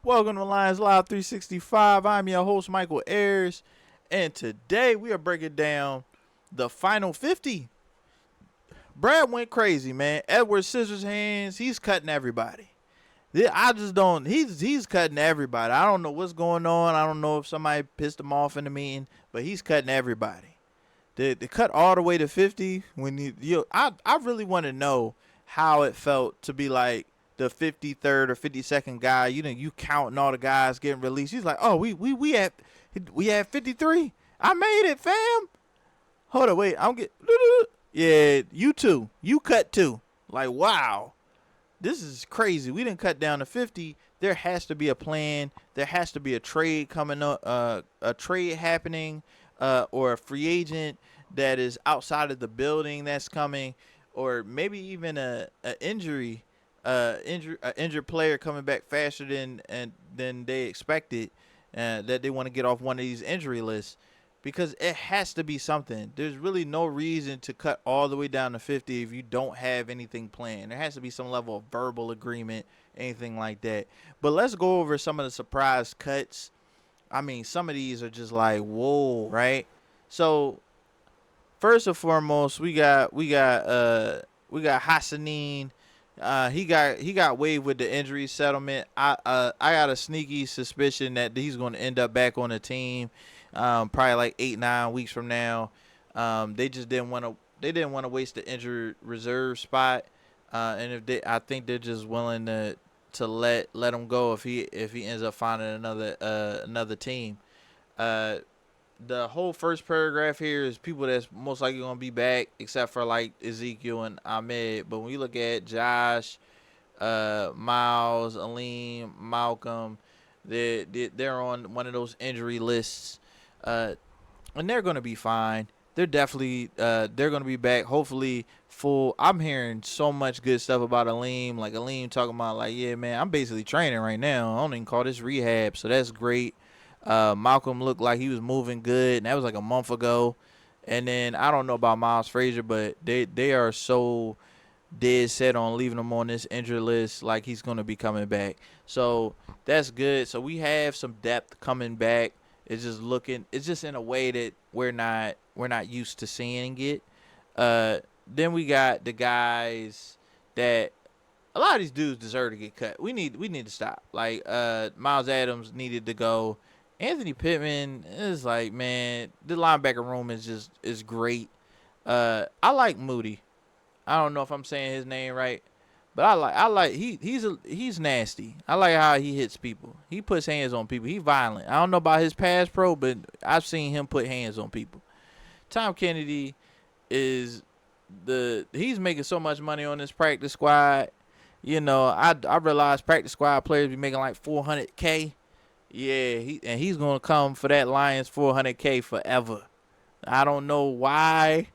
Welcome to Lions Live 365. I'm your host, Michael Ayers, and today we are breaking down the final 50. Brad went crazy, man. Edward Scissorhands, he's cutting everybody. I just don't. He's cutting everybody. I don't know what's going on. I don't know if somebody pissed him off in the meeting, but he's cutting everybody. They cut all the way to 50. I really want to know how it felt to be like the 53rd or 52nd guy. You counting all the guys getting released. He's like, oh, we had 53. I made it, fam. Hold on, wait. I'm get. Yeah, you too. You cut too. Like, wow. This is crazy. We didn't cut down to 50. There has to be a plan. There has to be a trade coming up, a trade happening, or a free agent that is outside of the building that's coming, or maybe even a injured player coming back faster than they expected, that they want to get off one of these injury lists. Because it has to be something. There's really no reason to cut all the way down to 50 if you don't have anything planned. There has to be some level of verbal agreement, anything like that. But let's go over some of the surprise cuts. I mean, some of these are just like, whoa, right? So, first and foremost, we got Hassanin. He got waived with the injury settlement. I got a sneaky suspicion that he's going to end up back on the team. Probably like 8-9 weeks from now. They just didn't want to waste the injured reserve spot, and I think they're just willing to let him go if he ends up finding another team. The whole first paragraph here is people that's most likely gonna be back, except for like Ezekiel and Ahmed. But when you look at Josh, Miles, Aleem, Malcolm, they're on one of those injury lists. And they're gonna be fine. They're definitely they're gonna be back. Hopefully full. I'm hearing so much good stuff about Aleem. Like Aleem talking about like, yeah, man, I'm basically training right now. I don't even call this rehab, so that's great. Malcolm looked like he was moving good, and that was like a month ago. And then I don't know about Miles Frazier, but they are so dead set on leaving him on this injury list, like he's gonna be coming back. So that's good. So we have some depth coming back. It's just in a way that we're not used to seeing it. Then we got the guys that a lot of these dudes deserve to get cut. We need to stop. Like Miles Adams needed to go. Anthony Pittman is like, man, the linebacker room is great. I like Moody. I don't know if I'm saying his name right, but I like he's nasty. I like how he hits people. He puts hands on people. He's violent. I don't know about his pass pro, but I've seen him put hands on people. Tom Kennedy he's making so much money on this practice squad. I realize practice squad players be making like $400K. Yeah, he's gonna come for that Lions $400K forever. I don't know why.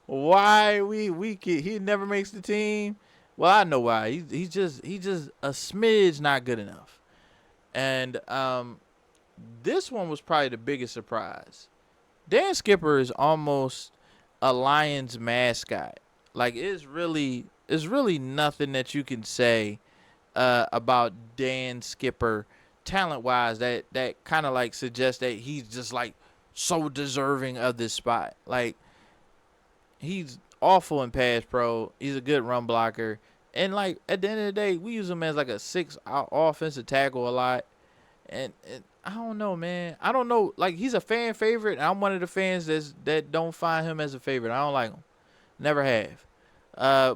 Why he never makes the team. Well, I know why. He's just a smidge not good enough. And this one was probably the biggest surprise. Dan Skipper is almost a Lions mascot. Like it's really nothing that you can say about Dan Skipper talent wise that kind of like suggests that he's just like so deserving of this spot. Like he's awful in pass pro. He's a good run blocker. And, like, at the end of the day, we use him as, like, a 6 offensive tackle a lot. And I don't know, man. I don't know. Like, he's a fan favorite, and I'm one of the fans that don't find him as a favorite. I don't like him. Never have.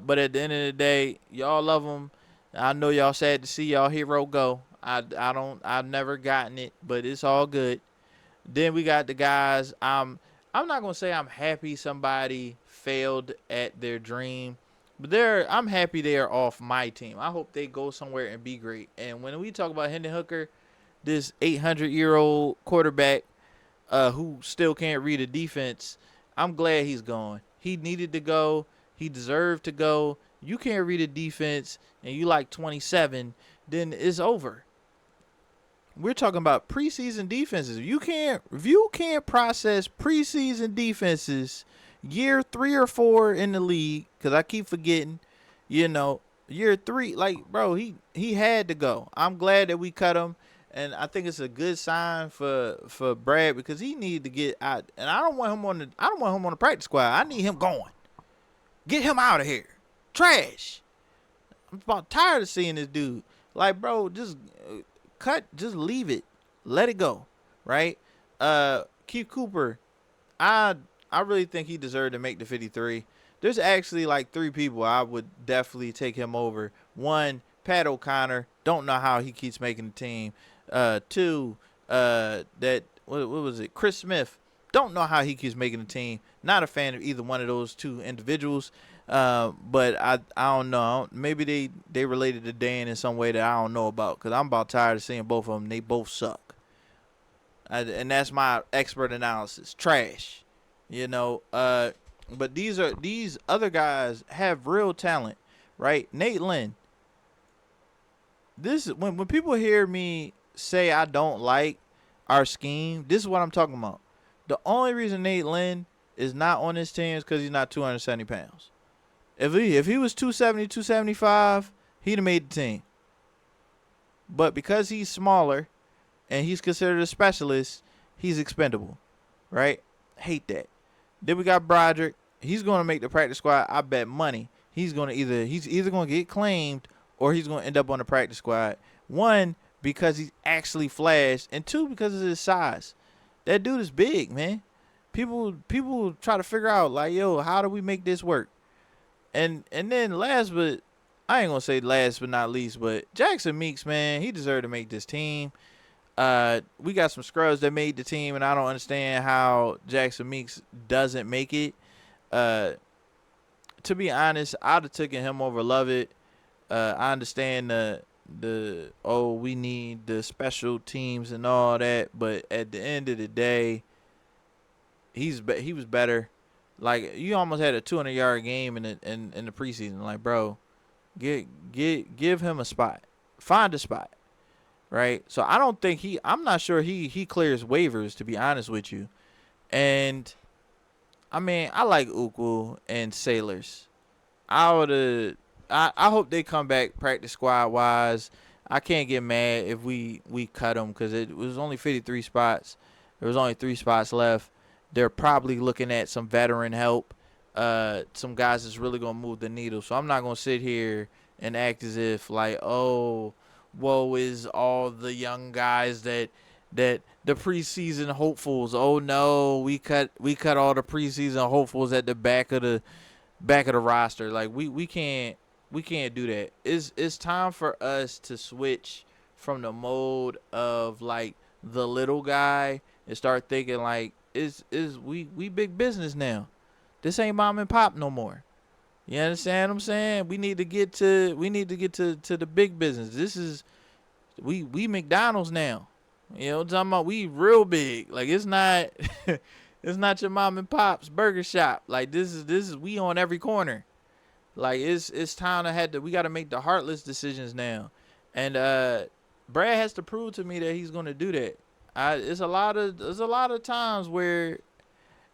But at the end of the day, y'all love him. I know y'all sad to see y'all hero go. I've never gotten it, but it's all good. Then we got the guys. I'm not going to say I'm happy somebody failed at their dream. But I'm happy they are off my team. I hope they go somewhere and be great. And when we talk about Hendon Hooker, this 800-year-old quarterback who still can't read a defense, I'm glad he's gone. He needed to go. He deserved to go. You can't read a defense and you like 27, then it's over. We're talking about preseason defenses. If you can't process preseason defenses year 3 or 4 in the league, because I keep forgetting, Year 3, like, bro, he had to go. I'm glad that we cut him, and I think it's a good sign for Brad because he need to get out. And I don't want him on the practice squad. I need him going. Get him out of here. Trash. I'm about tired of seeing this dude. Like, bro, just just leave it, let it go, right? Keith Cooper, I I really think he deserved to make the 53. There's actually like 3 people I would definitely take him over. One, Pat O'Connor, don't know how he keeps making the team. Two, that what was it? Chris Smith, don't know how he keeps making the team. Not a fan of either one of those 2 individuals. But I don't know. Maybe they related to Dan in some way that I don't know about. Cause I'm about tired of seeing both of them. They both suck. And that's my expert analysis. Trash. You know. But these other guys have real talent, right? Nate Lynn. This when people hear me say I don't like our scheme, this is what I'm talking about. The only reason Nate Lynn is not on this team is because he's not 270 pounds. If he was 270, 275, he'd have made the team. But because he's smaller and he's considered a specialist, he's expendable, right? Hate that. Then we got Broderick. He's going to make the practice squad. I bet money he's either going to get claimed or he's going to end up on the practice squad. One, because he's actually flashed, and 2, because of his size. That dude is big, man. People try to figure out like, yo, how do we make this work? And then I ain't gonna say last but not least, but Jackson Meeks, man, he deserved to make this team. We got some scrubs that made the team, and I don't understand how Jackson Meeks doesn't make it. To be honest, I'd have taken him over Lovett. I understand we need the special teams and all that, but at the end of the day, he was better. Like, you almost had a 200-yard game in the preseason. Like, bro, give him a spot, find a spot, right? So I'm not sure he clears waivers, to be honest with you. And I mean, I like Ukwu and Sailors. I hope they come back practice squad wise. I can't get mad if we cut them because it was only 53 spots. There was only 3 spots left. They're probably looking at some veteran help, some guys that's really going to move the needle. So I'm not going to sit here and act as if like, oh, woe is all the young guys that the preseason hopefuls. Oh no, we cut all the preseason hopefuls at the back of the roster. Like we can't do that. It's time for us to switch from the mode of like the little guy and start thinking like we big business now. This ain't mom and pop no more. You understand what I'm saying? We need to get to the big business. This is we McDonald's now. You know what I'm talking about? We real big. Like it's not it's not your mom and pop's burger shop. Like this is we on every corner. Like it's time we got to make the heartless decisions now. And Brad has to prove to me that he's going to do that. There's a lot of times where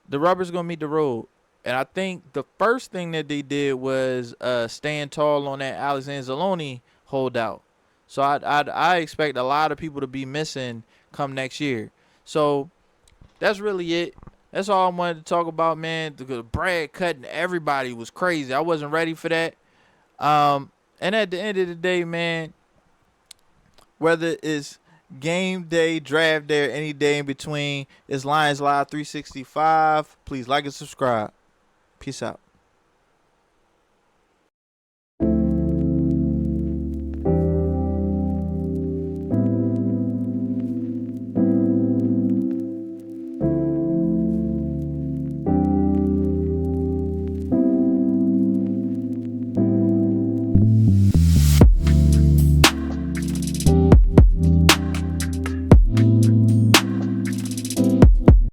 the rubber's gonna meet the road, and I think the first thing that they did was stand tall on that Alexander Zaloni holdout. So I expect a lot of people to be missing come next year. So that's really it. That's all I wanted to talk about, man. The Brad cutting everybody was crazy. I wasn't ready for that. And at the end of the day, man, whether it's game day, draft day, or any day in between, it's Lions Live 365. Please like and subscribe. Peace out.